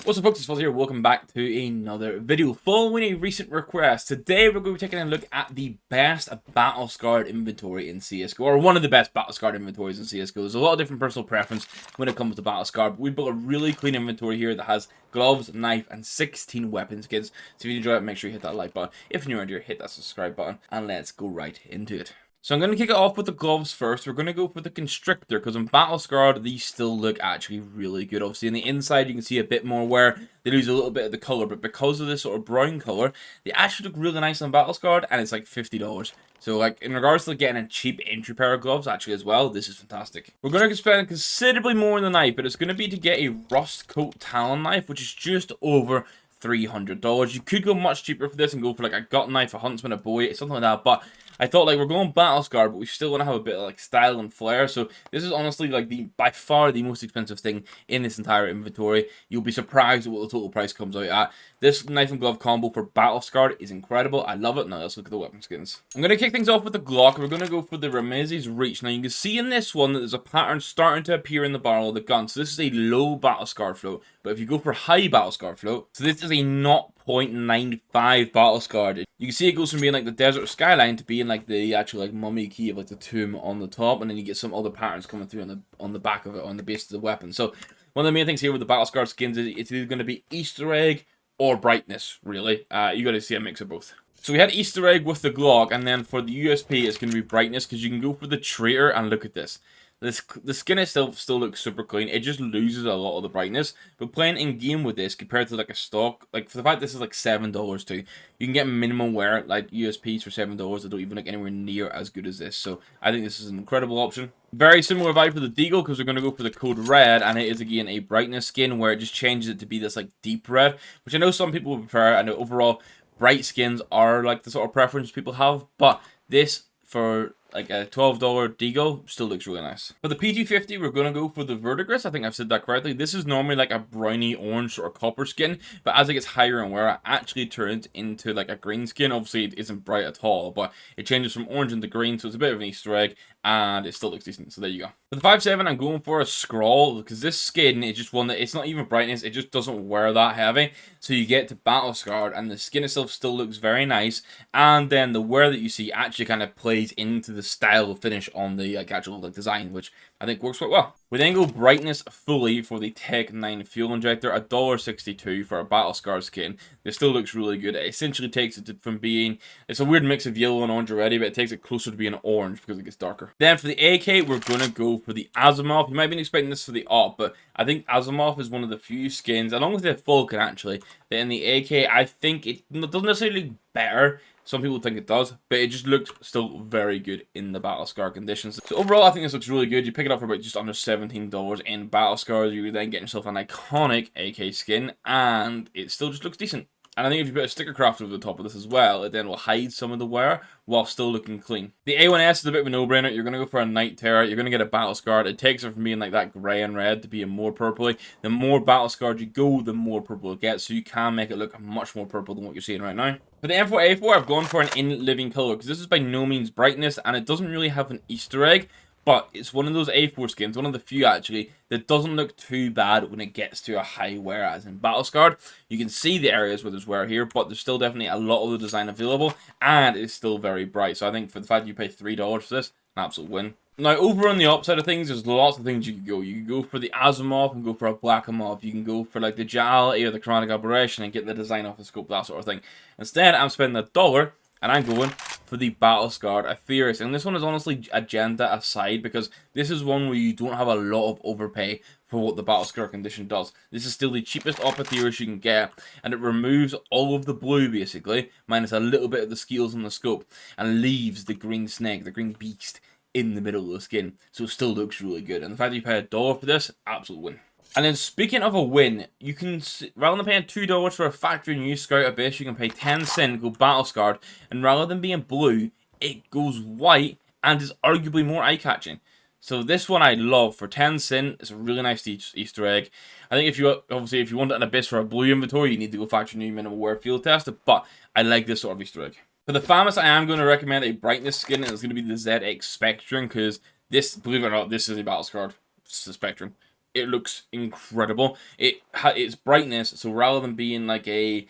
What's up folks, it's Fuzz here, welcome back to another video. Following a recent request, today we're going to be taking a look at the best battle scarred inventory in CSGO, or one of the best battle scarred inventories in CSGO. There's a lot of different personal preference when it comes to battle scarred, but we've built a really clean inventory here that has gloves, knife, and 16 weapon skins. So if you enjoy it, make sure you hit that like button. If you're new around here, hit that subscribe button, and let's go right into it. So I'm going to kick it off with the gloves first. We're going to go for the Constrictor, because in Battle Scarred, these still look actually really good. Obviously, on the inside, you can see a bit more where they lose a little bit of the colour, but because of this sort of brown colour, they actually look really nice on Battle Scarred, and it's like $50. So, like, in regards to getting a cheap entry pair of gloves, actually, as well, this is fantastic. We're going to spend considerably more on the knife, but it's going to be to get a Rust Coat Talon knife, which is just over $300. You could go much cheaper for this and go for like a gut knife, a huntsman, a bowie, something like that, but I thought like we're going battle scar, but we still want to have a bit of like style and flair. So this is honestly like by far the most expensive thing in this entire inventory. You'll be surprised at what the total price comes out at. This knife and glove combo for battle scarred is incredible. I love it. Now let's look at the weapon skins. I'm going to kick things off with the Glock. We're going to go for the Ramese's Reach. Now you can see in this one that there's a pattern starting to appear in the barrel of the gun. So this is a low battle scar float. But if you go for high battle scar float, so this is a 0.95 battle scarred. You can see it goes from being like the desert skyline to being like the actual like mummy key of like the tomb on the top, and then you get some other patterns coming through on the back of it, on the base of the weapon. So one of the main things here with the battle scarred skins is it's either going to be Easter egg or brightness. Really, you got to see a mix of both. So we had Easter egg with the Glock, and then for the USP it's going to be brightness, because you can go for the traitor, and look at this. The skin itself still looks super clean. It just loses a lot of the brightness. But playing in game with this compared to like a stock, like for the fact this is like $7 too, you can get minimum wear like USPs for $7 that don't even look anywhere near as good as this. So I think this is an incredible option. Very similar vibe for the Deagle, because we're going to go for the Code Red, and it is again a brightness skin where it just changes it to be this like deep red, which I know some people would prefer. I know overall bright skins are like the sort of preference people have, but this for like a $12 Deagle still looks really nice. For the P250, we're going to go for the Verdigris. I think I've said that correctly. This is normally like a browny orange or copper skin, but as it gets higher in wear, it actually turns into like a green skin. Obviously, it isn't bright at all, but it changes from orange into green, so it's a bit of an Easter egg, and it still looks decent. So there you go. For the 5.7, I'm going for a Scrawl, because this skin is just one that it's not even brightness, it just doesn't wear that heavy. So you get to battle scarred, and the skin itself still looks very nice, and then the wear that you see actually kind of plays into the style of finish on the actual like design, which I think works quite well. We then go brightness fully for the Tech 9 fuel injector, $1.62 for a battle scar skin. This still looks really good. It essentially takes it from being, it's a weird mix of yellow and orange already, but it takes it closer to being orange because it gets darker. Then for the AK, we're gonna go for the Asimov. You might have been expecting this for the AWP, but I think Asimov is one of the few skins, along with the Falcon actually, that in the AK, I think it doesn't necessarily look better. Some people think it does, but it just looks still very good in the battle scar conditions. So overall, I think this looks really good. You pick it up for about just under $17 in battle scars. You then get yourself an iconic AK skin, and it still just looks decent. And I think if you put a sticker craft over the top of this as well, it then will hide some of the wear while still looking clean. The A1S is a bit of a no-brainer. You're going to go for a Night Terror. You're going to get a battle scarred. It takes it from being like that grey and red to being more purpley. The more battle scarred you go, the more purple it gets. So you can make it look much more purple than what you're seeing right now. For the M4A4, I've gone for an in-living color, because this is by no means brightness, and it doesn't really have an Easter egg. But it's one of those A4 skins, one of the few actually, that doesn't look too bad when it gets to a high wear, as in battle scarred. You can see the areas where there's wear here, but there's still definitely a lot of the design available, and it's still very bright. So I think for the fact you pay $3 for this, an absolute win. Now, over on the upside of things, there's lots of things you can go. You can go for the Asimov and go for a Black Amov. You can go for like the Duality or the Chromatic Aberration and get the design off the scope, that sort of thing. Instead, I'm spending $1 and I'm going for the Battle Scarred Aetherius. And this one is honestly agenda aside, because this is one where you don't have a lot of overpay for what the Battle Scar condition does. This is still the cheapest op Aetherius you can get, and it removes all of the blue basically, minus a little bit of the skills on the scope, and leaves the green snake, the green beast, in the middle of the skin. So it still looks really good. And the fact that you pay $1 for this, absolute win. And then speaking of a win, you can, rather than paying $2 for a factory new Scout Abyss, you can pay 10 cents, go battle scarred, and rather than being blue, it goes white and is arguably more eye-catching. So this one I love for 10 cents. It's a really nice Easter egg. I think if you want an Abyss for a blue inventory, you need to go factory new minimal wear field tested, but I like this sort of Easter egg. For the FAMAS, I am going to recommend a brightness skin, and it's going to be the ZX Spectrum, because this, believe it or not, this is a battle scarred Spectrum. it looks incredible. Its brightness, so rather than being like a,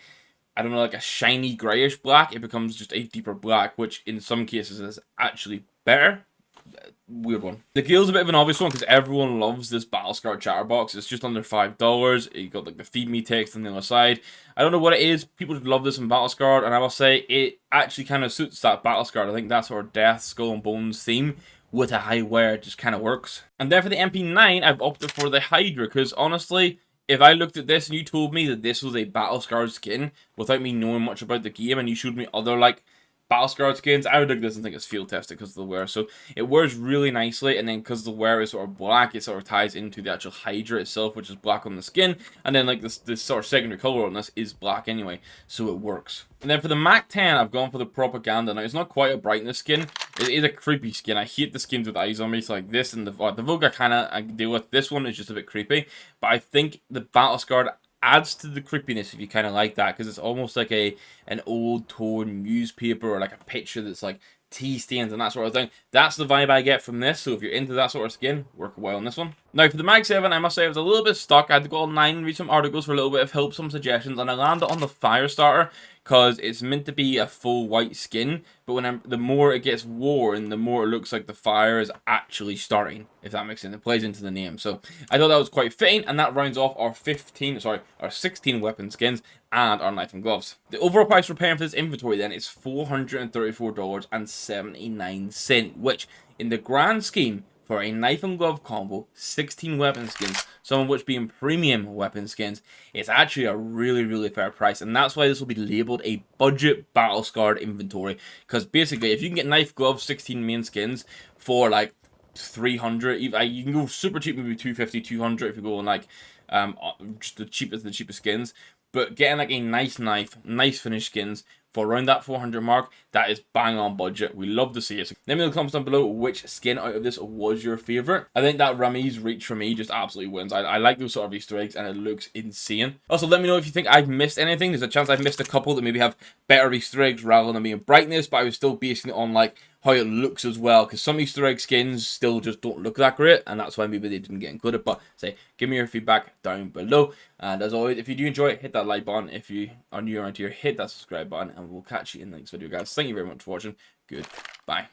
I don't know, like a shiny grayish black, it becomes just a deeper black, which in some cases is actually better. Weird one. The gear's a bit of an obvious one because everyone loves this Battlescar chatterbox. It's just under $5. You got like the feed me text on the other side. I don't know what it is. People love this in Battlescar, and I will say it actually kind of suits that Battlescar. I think that's our Death, Skull and Bones theme with a high wear. It just kind of works. And then for the MP9, I've opted for the Hydra because honestly, if I looked at this and you told me that this was a Battlescar skin without me knowing much about the game, and you showed me other like Battlescar skins, I would look at this and think it's field tested because of the wear. So it wears really nicely, and then because the wear is sort of black, it sort of ties into the actual Hydra itself, which is black on the skin, and then like this sort of secondary color on this is black anyway, so it works. And then for the Mac 10, I've gone for the Propaganda. Now, it's not quite a brightness skin. It is a creepy skin. I hate the skins with eyes on me. So like this and the Vogue I deal with. This one is just a bit creepy. But I think the Battlescar adds to the creepiness if you kind of like that. Because it's almost like an old torn newspaper or like a picture that's like tea stains and that sort of thing. That's the vibe I get from this. So if you're into that sort of skin, work well on this one. Now for the Mag 7, I must say I was a little bit stuck. I had to go online and read some articles for a little bit of help, some suggestions, and I landed on the Firestarter because it's meant to be a full white skin, but the more it gets worn, the more it looks like the fire is actually starting, if that makes sense. It plays into the name. So I thought that was quite fitting, and that rounds off our 16 weapon skins and our knife and gloves. The overall price we're paying for this inventory then is $434.79, which in the grand scheme for a knife and glove combo, 16 weapon skins, some of which being premium weapon skins, it's actually a really fair price. And that's why this will be labeled a budget battle-scarred inventory. Because basically, if you can get knife, gloves, 16 main skins for like 300, you can go super cheap, maybe 250, 200 if you go on like just the cheapest skins. But getting like a nice knife, nice finished skins for around that 400 mark, that is bang on budget. We love to see it. So let me know in the comments down below which skin out of this was your favorite. I think that Remy's Reach for me just absolutely wins. I like those sort of Easter eggs and it looks insane. Also, let me know if you think I've missed anything. There's a chance I've missed a couple that maybe have better Easter eggs rather than being brightness, but I was still basing it on like how it looks as well, because some Easter egg skins still just don't look that great, and that's why maybe they didn't get included. But say, give me your feedback down below, and as always, if you do enjoy it, hit that like button. If you are new around here, hit that subscribe button, and we'll catch you in the next video, guys. Thank you very much for watching. Goodbye.